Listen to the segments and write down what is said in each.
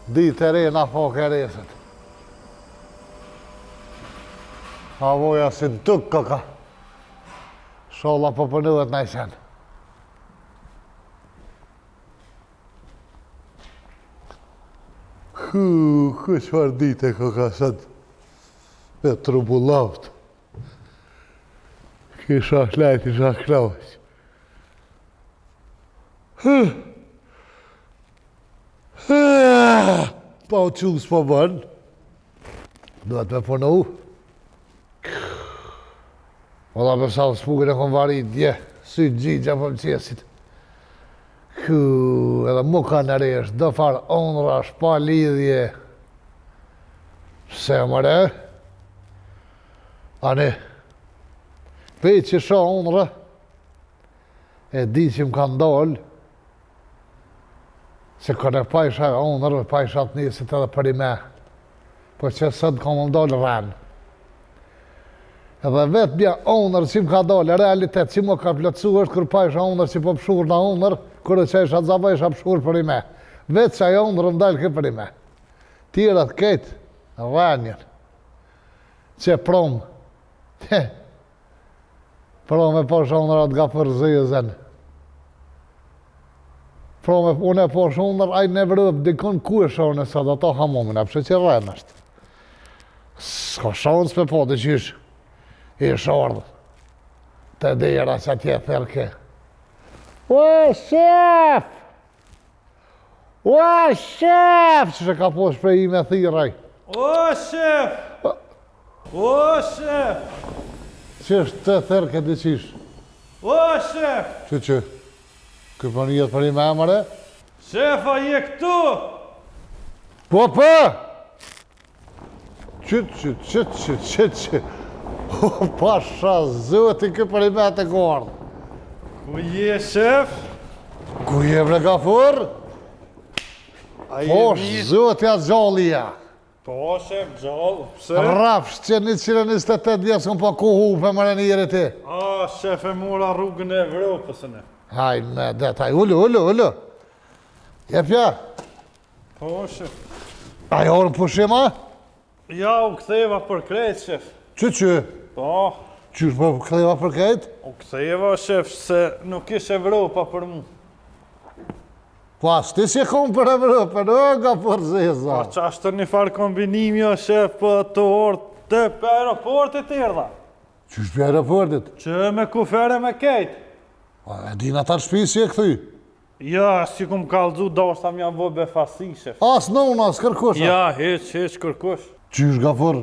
Ditë e re na fok e reset. Havoja si në tuk këka. Sholla po përnëhet në i sen. Qëfar dite këka sëtë. Me trubullavt. Kisha shlajt, isha klavës. Pa u qus po bën. Duhet me punu. Ola për sa spugën e kom varit, dje. Sy gjigja për mqesit. Edhe mu ka në resh, do farë onra, shpa lidhje. Se mëre. Ani. Pej që sha onra. E di që më ka ndalë. Se kërë e pajsha onër, pajsha të njësit edhe për i me. Po që sëtë ka më ndalë rënë. Edhe vetë bja onër që më ka dalë, realitet që më ka plëtsu është kërë pajsha onër që po pëshur në onër, kërë që isha të zaba isha pëshur për i me. Vetë që ajo onër më dalë këtë për i me. Tira të ketë, rënjën. Që promë. Promë e poshë onërat nga përzëjëzën. Unë e poshë onër, ajë në vrëp, dikon ku e shonë e sa do ta hamomin, apëshë që rënë është. Ska shonë s'pe po të qysh, i shordë, të dira që atje thërke. O, shef! O, shef! Që ka poshë prej i me thiraj. O, shef! O, shef! Që është të thërke të qish? O, shef! Që? Kërë për njëtë për i me mëre? Shefa, je këtu! Po! Që. O, pasha zëti kërë për i me të gardë. Ku je, shef? Ku je bre Gafur? Po, zëti atë gjallija. Po, shef, gjallë. Pse? Rafsh që 128 vjetë s'kom pa ku hupe mëre njëri ti. A, shef e mora rrugën e Evropësën e. Hajnë me detaj, ullu. Jepja. Po, shef. A jo në pushima? Ja, u ktheva për krejt, shef. Që? Po. Qysh po ktheva për krejt? U ktheva, shef, se nuk ish Evropa për mu. Po as ti si kom për Evropën, nga përzeza. Po, që ashtë një farë kombinimi, o shef, për të orë të për aeroportit të erdha. Qysh për aeroportit? Që me kufere me kejt. E din ata të shpi si e këthy? Ja, si kum kalëzu, do është tam janë vë befasi, shef. As nona, s'kërkush. Ja, heq kërkush. Qysh Gafur,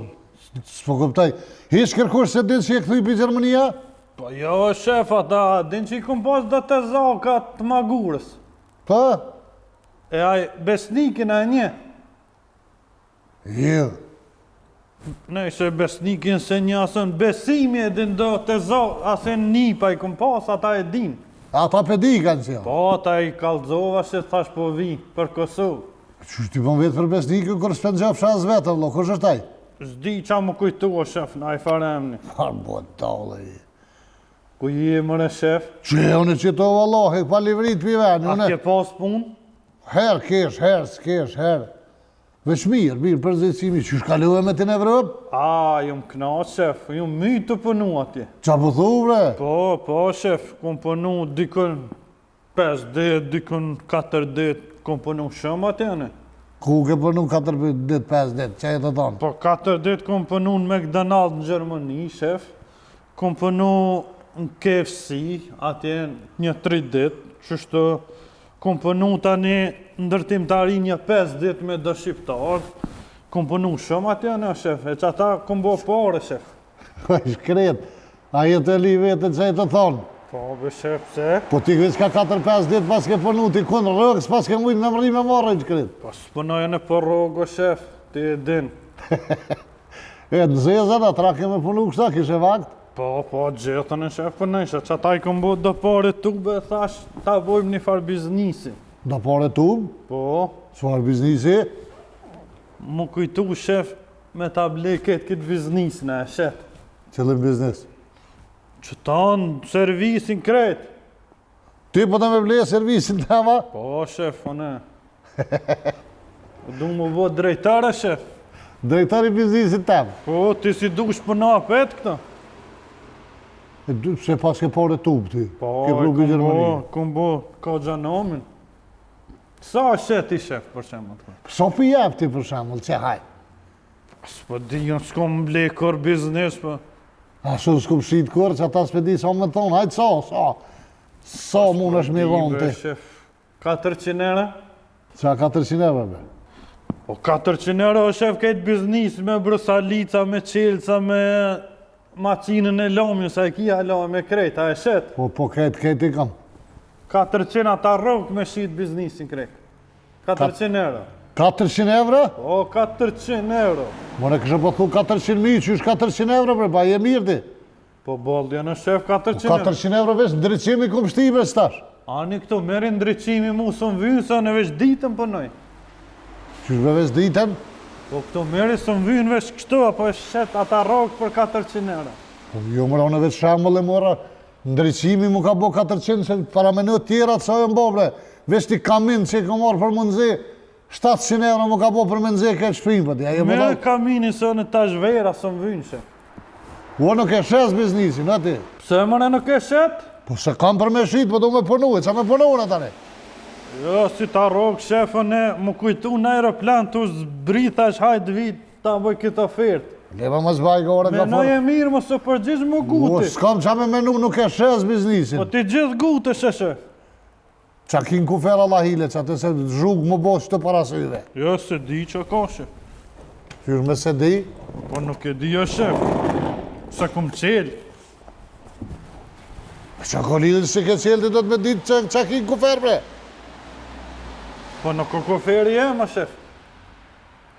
s'po këptaj, heq kërkush se din si e këthy për Gjermania? Po jo, shef, ata din që i kum pas dhe të zaka të magurës. Pa? E aj, besnikin e një. Jo. Ne ishe besnikin se një asën besimi e din do të zaka, asën një pa i kum pas, ata e din. Ata pedi kanë që? Po, ata i kalzova se thash po vi për Kosovë. Qysh ti pon vetë për besnikën kërë s'pen gjafë shaz vetë, vlo, kush është taj? Zdi qa më kujtu o shef, na i faremni. Farë bo tale i. Ku je mëre shef? Që unë që to valohi, pa livrit për i venë, A ke pas pun? Herë kesh, herë s'kesh, herë. Veç mirë, përzicimi, që shkalluhe me ti në Evropë? A, jom knaq, shef, jom mytë të punu atje. Qa po thu, bre? Po, shef, kom punu dikën 5 dit, dikën 4 dit, kom punu shumë atje, ne? Ku ke punu 4 dit, 5 dit, që e të tonë? Po, 4 dit kom punu në McDonald's në Gjermani, shef. Kom punu në KFC, atje një 3 dit, qështu kom punu tani ndërtim të ari një 5 dit me dë shqiptar. Kom punu shumë atje në, shef, e që ata kom bo pare, shef. Po, shkret, a jetë e li vetën që e të thonë? Po, be shef, se? Po ti veç ka 4-5 dit pas ke punu, ti kënë rëgës, pas ke mujtë me mëri me marrë, shkret. Po, s'pënojën e për rogë, shef, ti e din. E në zezën, atra ke me punu kështa, kishe vakt? Po, gjetën e shef për nëjshë, që ata i kom bo do pare tube, thash, ta bojmë një farë biznisi. Do pare tubë? Po. Qëfar biznisi? Mu kujtu, shef, me ta bleket këtë biznis në e shet. Qëllim biznis? Që ta në servisin kretë. Ti po të me bleje servisin të ema? Po, shef, one. Du më bo drejtare, shef. Drejtari biznisit të ema? Po, ti si dush për na apet këta? Se pas ke pare tub ti. Po, ke pru për Gjermani. kum bo, ka gjanomin. Sa shet ti, shef, për shemë të këta? Sa për jep ti për shemull, që haj? S'po di, jënë s'kom ble kër biznes, po. A shumë s'kom shqit kërë që ata s'pe di sa me thonë, hajtë sa. Sa mund është mi dhonë ti? Shef, 400 euro? Qa 400 euro be? Po 400 euro, shef, këtë biznis me brusalica, me qelca, me macinën e lomjën, sa e kia lomjën me krejt, a e shet? Po këtë i kam. 400 ata rrugë me shqit biznisin krejt. 400 euro. 400 euro? O, 400 euro. More kështë po thu 400.000, që është 400 euro bre, ba je mirë ti. Po bolë, janë shef 400 euro. 400 euro vesh ndryqimi kom shtime stash. Ani këto, meri ndryqimi mu së më vynë, sa në veç ditën përnoj. Qysh be vesh ditën? Po këto meri së më vynë veç kështu, apo e shet ata rrugë për 400 euro. Po jo mëra unë veç shambull e mora, ndryqimi mu ka bo 400, se para menut tjera të sa e mbo bre. Vesh ti kamin që i ka marrë për mëndzi, 700 euro mu ka bo për mëndzi këtë shprim për ti. Me kamini së në tash vera së më vynë, shef. Po nuk e shes biznisin, ati? Pse mëre nuk e shet? Po se kam për me shqit, po du me punu, e qa me punu në tani? Jo, si ta rogë shefën e më kujtu në aeroplan, tu zbritash hajtë vit, ta bëj këtë ofertë. Leva më zbaj ka ore ka Menoj e mirë, më së përgjith më Po guti. s'kam qa me menu, nuk e shes biznisin. Po ti gjithë gutë, sheshe. Qa kin kufer Allah hile, qa të se zhug më bosh të parasyve. Jo, se di që ka shef. Qysh me se di? Po nuk e di jo shef. Se kum qelë. Qa ko lidhë si ke qelë, ti do të me ditë qa kin kufer bre? Po nuk o koferi e, ma shef.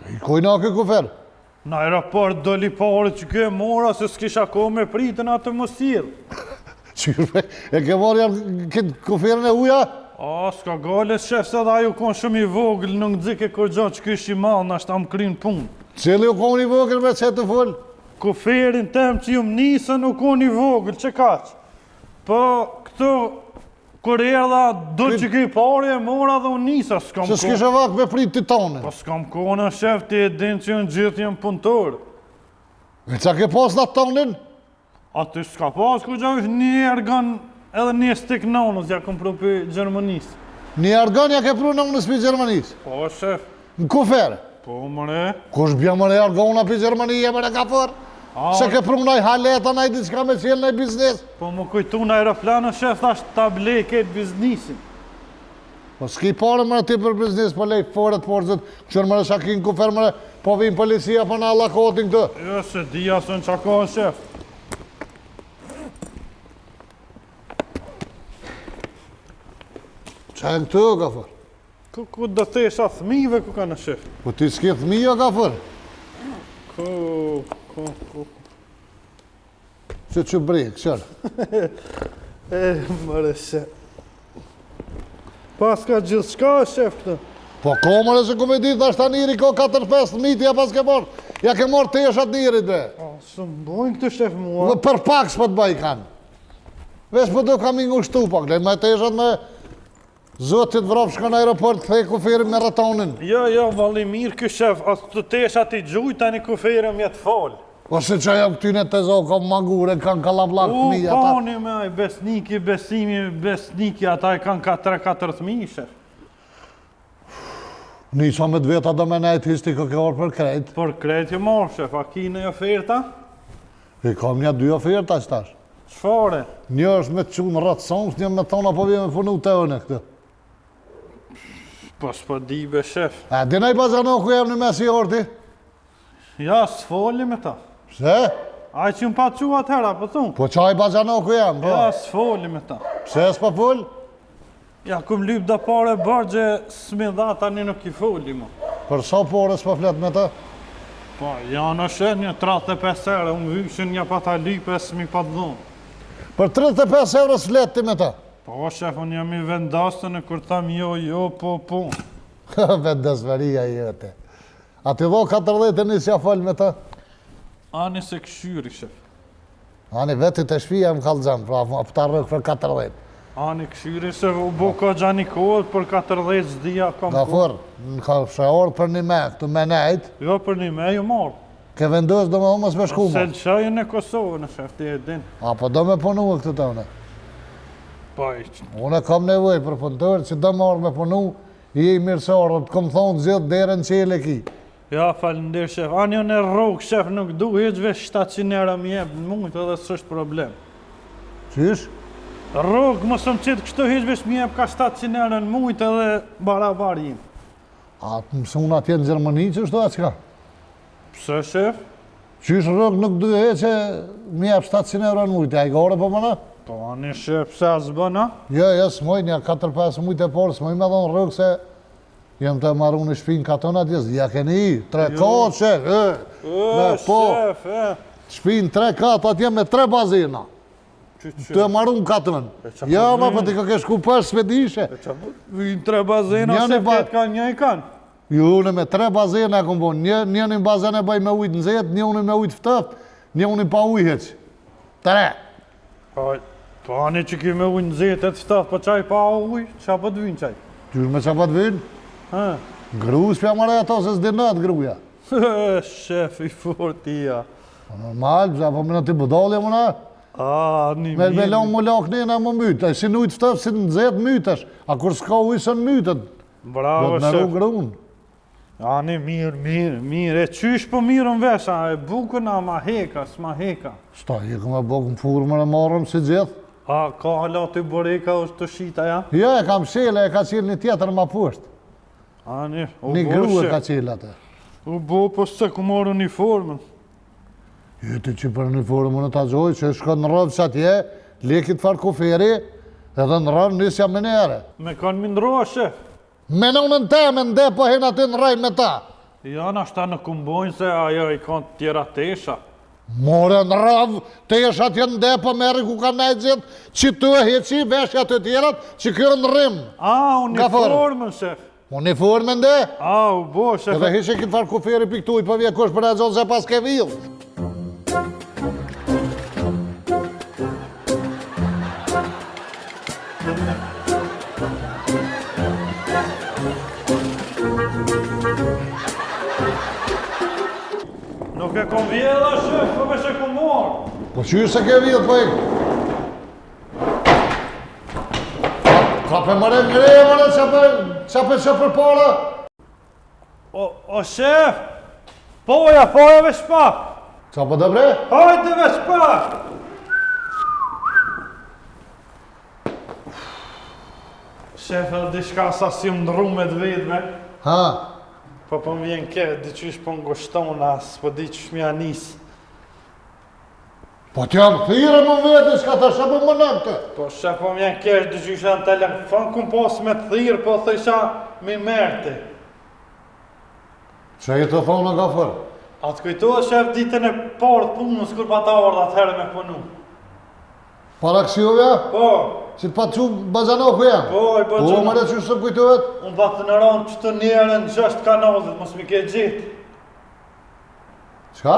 I kojna ke kufer? Në aeroport doli pare që ke mora, se s'kisha ko me pritën atë më sirë. Qysh bre, e ke marrë janë këtë kuferën e uja? A, s'ka gale shef, se da ju konë shumë i vogël, nuk dzike kur gjatë që kish i malë, në ashtë am krynë punë. Cili u koni vogël me që të full? Koferin tem që ju më nisën u konë i vogël, që kaqë? Po, këtu, kur erdha, do që ki pare e mora dhe unë nisa, s'kam Se s'kishe vak me prit të tonë. Po s'kam kone, shef, ti e din që në gjithë jem punëtorë. E qa ke pas në tonin? A ty s'ka pas, ku gja është një ergan edhe një stik nonës, ja kom pru për Gjermanisë. Një argan ja ke pru në unës për Gjermanisë. Po, shef, Në kufer? po, mëre. Kush bja më në argona për Gjermanije më në ka fër? Se ke pru nëj haleta, nëj diçka me qelë, nëj biznes? Po, më kujtu në aeroplanë, shef, thash ta blej këtë biznisin. Po s'ki pare më në ti për biznes, po lej foret, porzët, qërë më në shakin kufer më në, po vim policia, po në alla kotin këtë. Jo, se di asën qa ka, shef. Qa e në këtë, ka fër? Ku do thesha thmive ku ka në shef? Po ti s'ki thmija, ka fër? Ku. Që brejk, qërë? E, mëre shef. Pas ka gjithë shka, shef, këtë. Po komëre se ku me ditë, ashtë ta njëri ko 4-5 miti, ja pas ke marrë. Ja ke marrë të eshat njërit, be. A, shumë bojnë këtë, shef, mua. Për pak s'po të baj kanë. Vesh po do kam i ngushtu pak, le me të eshat me zotit vrap shka në aeroport, këthej kuferin me ratonin. Jo, vali mirë kë shef, as të tesha ti gjuj, tani kuferën mjetë falë. Ose që jam këtyne të zohë, kam mangure, kanë kalablak fëmija ta. Pani me aj, besniki, besniki, ata i kanë 3-4 shef. Nisa me të veta do me nejtë histi kë orë për krejt. Për krejt ju marë, shef, a ki në oferta? I kam një 2 oferta qëtash. Shfare? Një është me të qunë ratë sonës, një me tona po vje me punu të ëne këtë. Po s'po di be, shef. A, dinaj bazano ku jem në mesi orti? Ja, s'foli me ta. Pse? Aj që më pa qua atëhera, po thunë. Po qaj bazano ku jem, po? Ja, s'foli me ta. Pse s'pa full? Ja, kum lyp da pare bërgje, s'mi dha tani nuk i foli, mo. Për sa pore s'pa flet me ta? Po, janë është një 35 euro, unë vyshin një pa ta lype, s'mi pa dhonë. Për 35 euro s'flet ti me ta? Po, shef, unë jam i vendasën e kur tham jo, po. Vendasveria jete. A ti dho 40 e nisja fol me ta? Ani se këshyri, shef. Ani veti të shpija më kalëzëm, pra për ta rëk për 40. Ani këshyri se u bo ka gjani kohët për 40 zdia kam Gafur, në ka shahor për një me, këtu me nejt, Jo për një me ju marrë. ke vendos do me mos me shku Se më. lëshajën e Kosovë në shef, ti e din. Apo do me punu këtu të une. Pa Une kam nevoj për punëtër që do marrë me punu, i mirësarë, të kom thonë zhjetë dherën që e leki. Ja, falenderoj shef. Ani unë e rrugë shef nuk du heq veç 700 euro më jep në mujt edhe s'është problem. Qysh? Rrugë mos më qitë kështu heq veç më jep ka 700 euro në mujt edhe barabar jim. A të mësun atje në Gjermani që shto atë qka? Pse shef? Qysh rrugë nuk duhe që mi jep 700 euro në mujtë, a i gore po mëna? Po ani shef, pse as bëna? Jo, s'moj një 4-5 mujtë e porë, s'moj me dhonë rrugë se jem të maru në shpinë katon atjes, ja keni i, 3 katë shef, po, Shef, shpinë 3 katë atje me 3 bazina, të e maru në katën. Ja, ma, po ti ka ke shku për s'pedishe. Vin 3 bazena, Njani se ba- ketë kanë një i kanë. Jo, unë me 3 bazena e kom bo, një në bazene bëj me ujtë nëzet, një unë me ujtë ftëft, një unë pa ujë heq. 3. Po ani që ki me ujë në zetë të ftaf, po qaj pa ujë, qa po të vinë qaj? Qysh me qa pa të vinë? Ha? Gru s'pja mare ato se s'dinat gruja. Shef i fortia. Normal, pësa po më në ti budalja më na. Një Me mirë. long më lak një më mytë, si në ujtë ftëft, si në zetë mytesh. A kur s'ka ujë së në mytët, do Bravo, të meru shef. grunë. Ani mirë. E qysh po mirën vesha, e bukën a ma heka, s'ma heka. Shta, i këmë e bokë në furmën e marrëm si gjithë. A, ka hala të boreka është të shita, ja? Jo, e kam shele, e ka qilë një tjetër ma poshtë. Ani, u Një bo, gru e ka shef. qilë atë. U bo, po se ku marë uniformën. Jeti që për uniformën e ta gjoj, që shkën në rëvë që atje, lekit farë koferi, edhe në rëvë nisja me nere. Me kanë mindroa, shef. Me në unën te, me nde, po hen aty në raj me ta. Janë ashta në kumbojnë se ajo i kanë tjera tesha. More në rëvë, te jesh atje në nde, po meri ku ka nejtë gjithë, që tu e heqi, veshja të tjerat, që kërë në rrim. A, uniformën, shef. Uniformën nde, A, u bo, shef. edhe hishe këtë farë koferi piktuj, po vje kush për e zonë se pas ke villë. Nuk e kom vjela, shef, po me që kom morë. Po qysh se ke villë, po ik? Ka për mëre ngreje, mëre, qa për para? O, shef, poja veç pak. Qa për dëbre? Hajde veç pak. Shef, edhe diçka sa si më ndru me të vetme. Ha, Po më vjen ke, diqysh po ngoshtona, s'po di qysh mja nisë. po t'jam thire më vetë, s'ka të shëpë më në këtë. Po shef, po më vjen ke, diqysh janë telefon, kum pas me të thirë, po thësha mi merti. Që i të thonë në gafër? A të kujtohet shef ditën e parë të punës, kur pa ta ardha atëherë me punu. Para kësjove? Po, Si pa të qumë Bazanoku jam? Po, i Po, Bazanoku. mëre që së kujtohet? unë pa të në ranë që të njerën 6 kanalit, mos mi ke gjitë. Qka?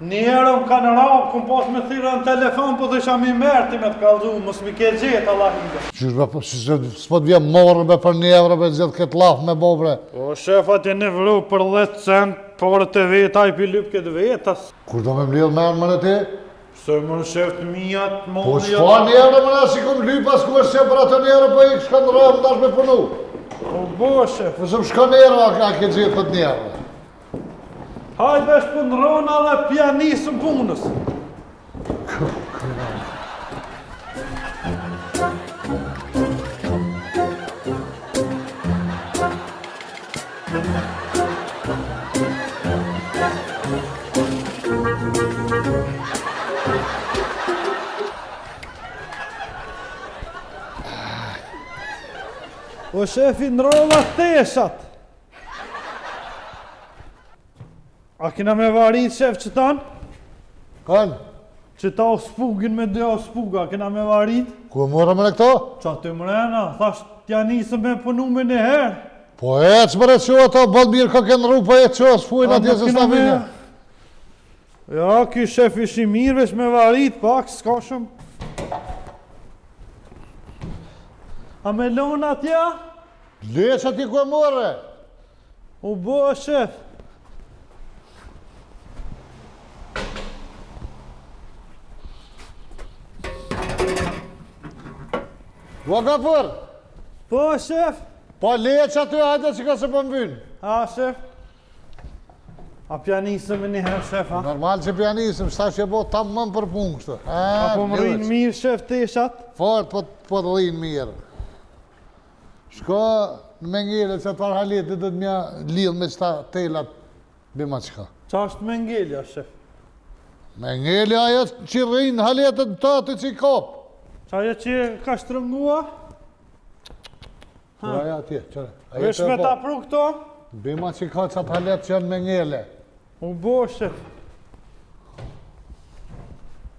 Njerën ka në ranë, kum pas me thirë në telefon, po thësha mi merti me të kalzu, mos mi ke gjitë, Allah hinde. Qysh me, s'po t'vje morë me për një evre, me gjithë këtë lafë me bobre. Po, shef, atje në vru për 10 cent, porët e veta, i pilyp këtë vetas. Kur do me mlidhë me në mëre ti? Se më shef të mijat, më Po s'fa një evre mëre, si kom lypa, s'ku është që për atë një evre, po i shka në rëmë, dash me punu. Po, bo, shef. Po s'm shka një evre, a ke gjithë për një evre. Hajde është për në rona dhe pianisën punës. O shefi në rolla teshat. A kina me varit shef që tanë? Kanë? Që ta o spugin me dhe o spuga, kina me varit? Ku e morë me në këto? Qa të mrena, thash t'ja nisëm me punu me një herë. Po e që mëre që ato, bëllë mirë ka kënë ru, po e që s'fujnë atje se s'na vinja. Ja, ky shef ishi mirë, veç me varit, pak, s'ka shumë. A me lona atja? Le që ti ku e more. U bo, shef. Ua Gafur, Po, shef. pa le që aty hajde që ka se po mbynë. A, shef. A pjanisëm e njëherë, shef, ha? Normal që pjanisëm, shta që bo tam mën për punë kështu. Apo më rrinë mirë, shef, teshat? Fort po të rrinë mirë. Shko në Mengele që atar haleti dhe të mja lidhë me qëta telat bima qëka. Qa është Mengelja, shef? Mengele ajo që rrinë haletet të aty që i kopë. Qa ajo që ka shtrëngua? Qëra aja atje, qëra. Vesh me ta pru këto? Bima që ka qëta halet që janë Mengele. U bo, shef.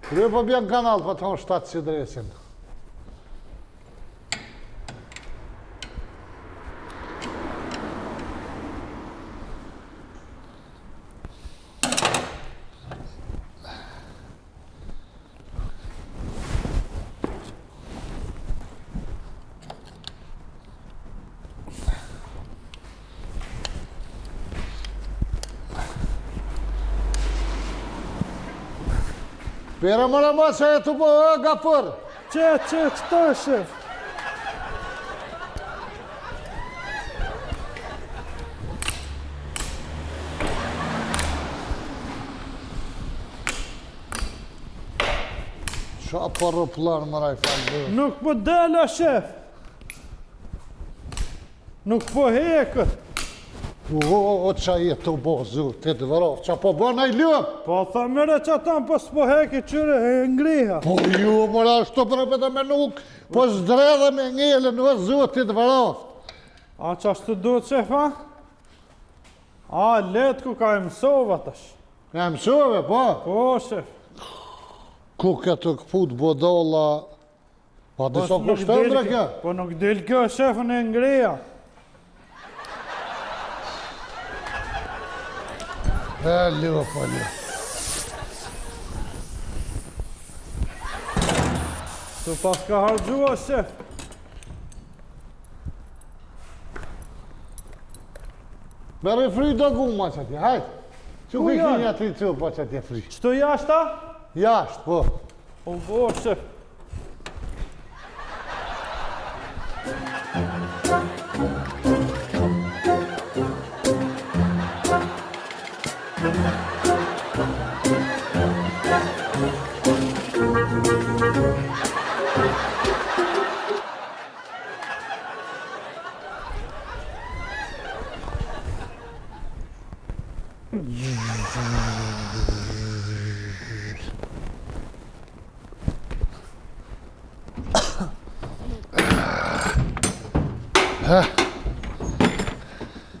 Kërë po bjen kanal, po të honë 700 dresin. Pera mëra ma që e të po, Gafur. Qëto, shef? Qa po rëplar mëra i falë. Nuk po dela, shef. Nuk po hekët. O, qa jetë të bo, zut, të të vërof, qa po bërë i lëp? Po, tha mërë që tam, po s'po heki qyre e ngriha. Po ju, mëra, shto për e me nuk, po zdredhe me ngele, në zut, të të vërof. A që ashtu duhet, shef, ha? A, letë ku ka e mësova tash. E mësove, po? Po, shef. Ku këtë këput bodolla, pa disa kushtëndre kjo? Po nuk del kjo, shefën e ngriha. E, lëp, po lëp. Tu pas ka hargjua, shef. Bere fri do guma që tje, hajt. Që ku i janë? kini atri që po që tje fri? Qëto jashta? Jashtë, po. O, bo, shef.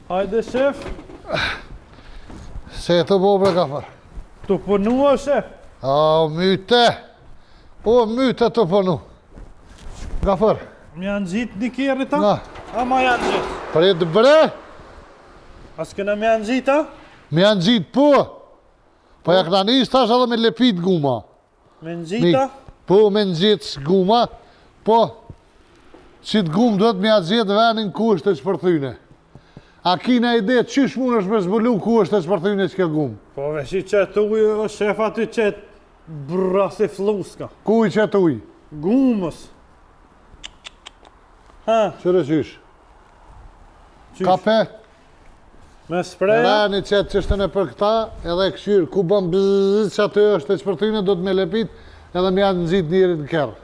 Hajde, shef. Se e të bo bre Gafur. Tu punua, shef. A, myte. O, myte të punu. Gafur, Më janë gjitë një kjerë ta? na, A ma janë gjitë? prit bre, A s'kena më janë gjitë, a? me janë gjitë po. Po ja këna njës tash edhe me lepit guma. Me në gjita? Po, me në gjitë guma, po, që të gumë duhet me ja gjithë venin ku është të shpërthyne. A kina ide, qysh mund është me zbulu ku është të shpërthyne që ke gumë? Po veshi qëtë ujë, o shef aty qëtë brra si fluska. Ku i qëtë uj? Gumës. Ha, Qërë qysh? qysh? Kape, Me spreja? rani qëtë qështën e për këta, edhe këshyrë, ku bëm bëzët që aty është të shpërthyne, do të me lepit, edhe me janë nëzit njërit në kërë.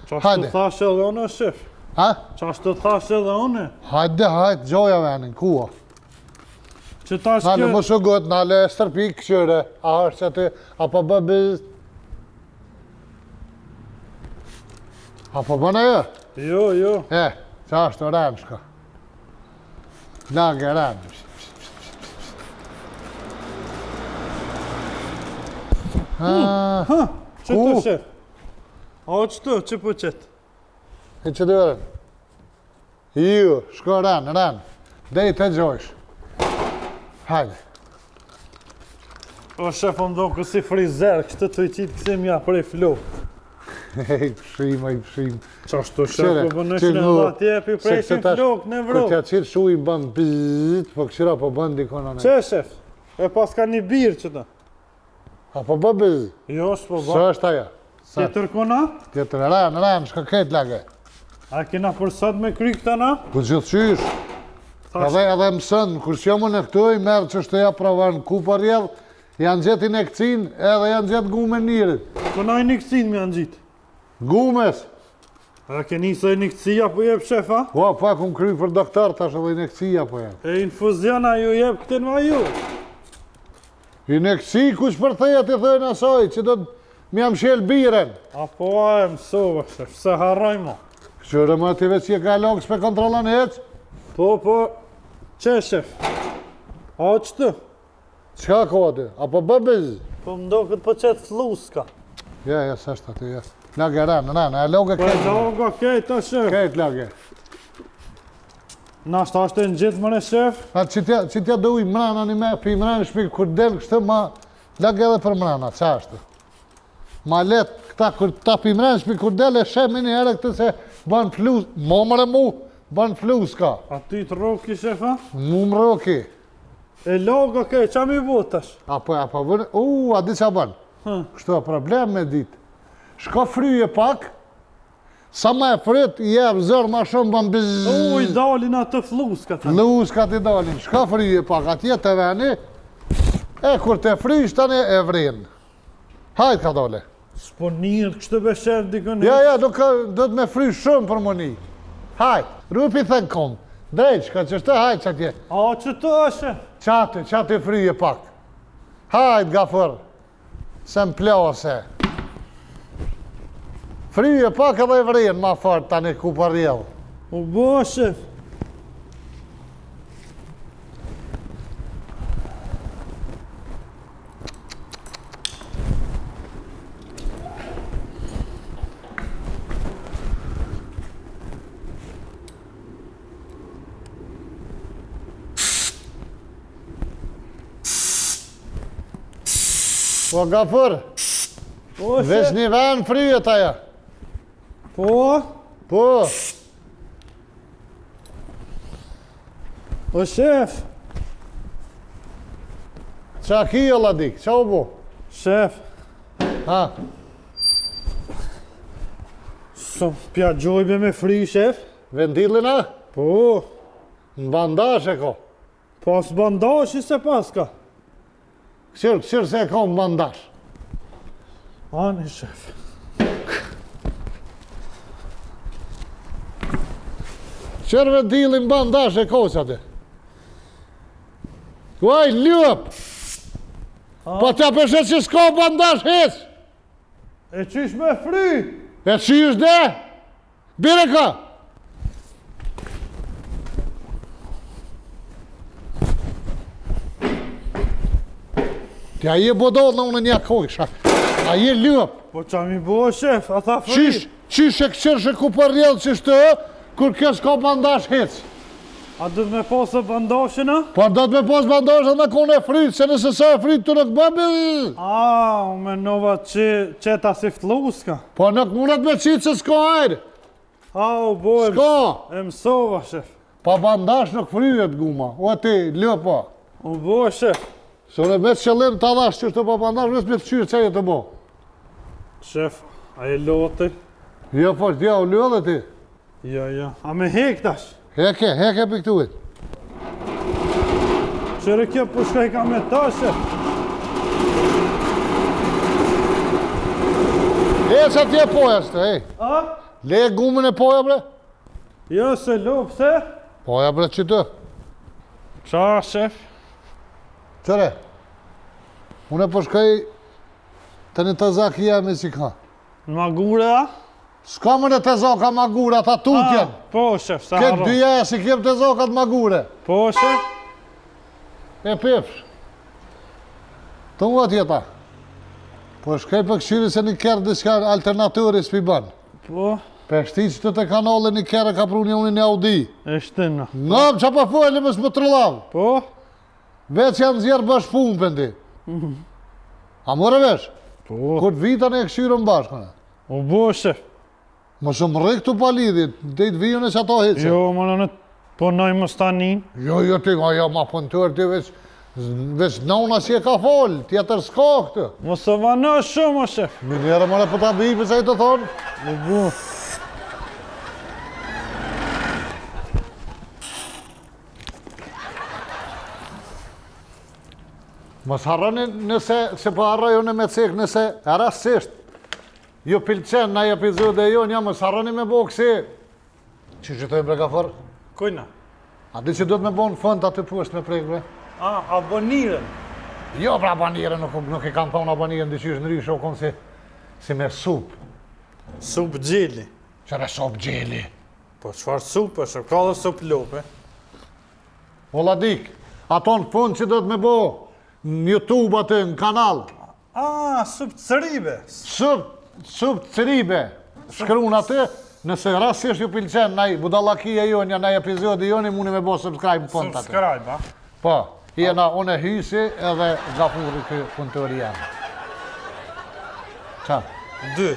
Qashtu Hajde. thash edhe one, shef? Ha? Qashtu thash edhe one? Hajde, gjoja venin, kua. Që tash Nale, kjo... më shugot, nale, stërpi këshyre, a është që aty, apo bë bëzët. Apo bënë e? Jo. E, që është rënë shka. Lagë rënë. Ha, që Ku? të shef? A o qëtu, që po qëtë? E që dërën? Ju, shko rënë. Dej të gjojsh. Hajde. O shef, më do kësi frizer, kështë të i qitë kësi mja prej flu. Hej, pëshim. Qashtu shef, po bënëshin e atje, pi preshin flok në Evropë. Kër t'ja qirë shu i bën bzzzt, po këshira po bën dikona në. Që shef? E pas ka një birë që ta. A po bë bzzzt? Jo, s'po Së bë. është aja? Tjetër kona? Tjetër, ran, shka ketë lage. A kena përsat me kry këta na? Po gjithë qysh. Edhe mësën, kur që në këtu i merë që shtëja pravan ku për rjedh, janë gjetin e këcin edhe janë gjetë gume njërit. Kona e një këcin me janë gjitë. Gumes! A ke njësë e një këcija po jep shefa? Po, pa ku më kry për doktor, tash edhe i në këcija po janë. E infuziona ju jep këtin ma ju. I në këci, kush për thejat i thëjnë asoj, që do të më jam shel biren. A po a e mësova shef, se harroj mo. Këshyre më ative që je ka lokës për kontrolën hec? Po, që shef? A qëtë? Qka ko aty? Apo bëbëz? Po më do këtë po qëtë fluska. Ja, s'është aty, ja. Lage ran, e loge Po e kejtë. loga kejta shef. Kejtë lage. Nashta është e në gjithë mëne shef? Atë që t'ja do i mrana një me, për i mrana shpik, kur del kështë ma, lage edhe për mrana, qa është? Ma let, këta, kur ta për i mrana shpik, kur del e shemi një herë këtë se ban flus, momër e mu, ban flus ka. A ty të roki shefa? Mu më roki. E loga kej, qa mi botash? Apo vënë, a di qa ban? Kështu e problem me ditë. Shko fryje pak, sa ma e fryt, i jebë zërë ma shumë ban bëzë. I dalin atë fluska të. Luskat i dalin, shko fryje pak, atje të veni, e kur të frysh tani e vrinë. Hajtë ka dole. S'po njërë kështë be shef dikën e. Ja, do të me frysh shumë për më një. Hajtë, rupi thënë kom, drejtë, shka që shtë hajtë që atje. A që të ashe? Qatë fryje pak. Hajtë, gafër, se më plase. Fryje pak edhe e vrinë ma fort tani ku për rjedhë. U bo shef. Po gafër, Po veç shef. një venë fryjet aja. Po. Po, O shef. qa ki o ladik, qa u bu? Shef. Ha, So, pja gjojbe me fri shef. vendilin a? Po. Në bandash e ko. Pas bandashi se pas ka. Këshirë se e ko në bandash. Ani shef. Qërë vendilin bandash e ko që ati. Uaj, ljëp! Pa tja përshet që s'ko bandash hec! E qish me fri? E që është dhe? Bire ka! Tja je bodol në unë një kojsha. A je ljëp! Po qa mi bo shef, a tha fri? Qish e këqërsh e ku për rjedhë që shtë, kur kjo s'ko bandash hec. A dhët me posë bandashina? Por do të me pos bandash edhe me kone e fryt, se nëse sa e fryt të nuk bëbë. A, u menova qeta si ftluska. Po nuk mundet me qitë se s'ko ajrë. A, u bo S'ko. e mësova shef. Pa bandash nuk fryjet guma. O ti, lë po. U bo shef. Se unë me të qëllim të adash që shtë pa bandash, me të me të qyrë që e të bo. Shef, a e loti? Jo, po, t'ja u lë dhe ti. Ja. A me hek tash? Heke për këtuit. Qere kjo po shka i ka me ta shef. Le që atje poja së të, ej. A? Le gumën e poja, bre. Jo se lo, pse? Poja, bre, që të. Qa shef? Qëre, unë po shkoj të një të zaki jemi si ka. Në magure a? S'ka më në të zaka magura, ta tutjen. Po shef, sa Këtë harro. dyja si kem të zakat magure. Po shef? E pifsh. Të nga tjeta. Po shkaj për këshyri se një kërë diska alternatori s'pi ban. Po, Për shti që të të kanale një kërë ka pru një unë një Audi. e shtina. Ngam që pa fojnë mësë më të rëllav. Po? Veç janë zjerë bësh punë për ndi. A more vesh? Po. Kur të vitën e këshyrën bashkënë. U bo, shef. Më shumë rri këtu pa lidhit, dhejt vijun e që ato heqe. Jo, më në punoj më stanin. Jo, ti nga jo ma punëtur, ti veç nona që e ka fol, tjetër s'ka këtë. Mos e vano shumë, o shef. Minjere mëre për ta bijë, pëse i të thonë. U bo. Mos harroni nëse, se po harrojone me cek, nëse rastësisht ju pilqen në epizode e jonë, ja mos harroni me bo kësi. Që që të e bregafor? Kujna? A di që do të me bo në fund aty poshtë me prejkë, bre? A, aboniren. Jo, pra abonire, nuk i kam thonë abonire, në dyqysh në rishë, o konë si me sup. Sup gjeli. Qëre sup gjeli. Po, qëfar sup është? Ka dhe sup lope. O ladik, ato në fund që do të me bo në YouTube aty, në kanal. A, sup cëribe. Sup cëribe, shkruun aty, nëse rastisht ju pilqen nëj budallakia jonja, nëj epizodi joni, muni me bo subscribe në fund aty. Subscribe, a? Po, jena une hysi edhe Gafuri kë punëtori janë. Qa? 2.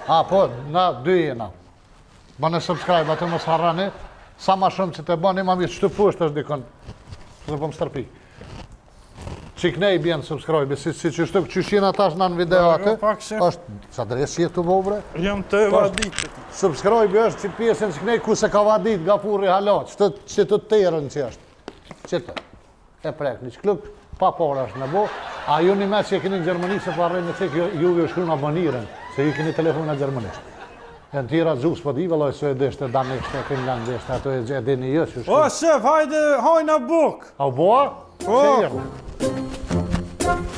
A, po, na 2 jena. Bëne subscribe aty mos harrani, sa ma shumë që të bëni, ma mirë që të poshtë është dikon, që të pëm stërpi. Qik ne i bjenë subscribe, si që shtu që shina tash në video atë, është, sa dresi e këtu bobre? Jam të evadit. Subscribe është që pjesën që ne ku se ka vadit Gafuri hala, që të terën që është. Që të, e prek, një që kluk, pa para është në bo, a ju një me që e keni në Gjermani, se parrej me cek, juve ju shkru në aboniren, se ju keni telefon në Gjermanisht. E në tira gjus po di, vëlloj, suedeshte, daneshte, finlandeshte, ato e edeni jë që shkru. O, shef, hajde, hajna buk. A u boa? Po. Se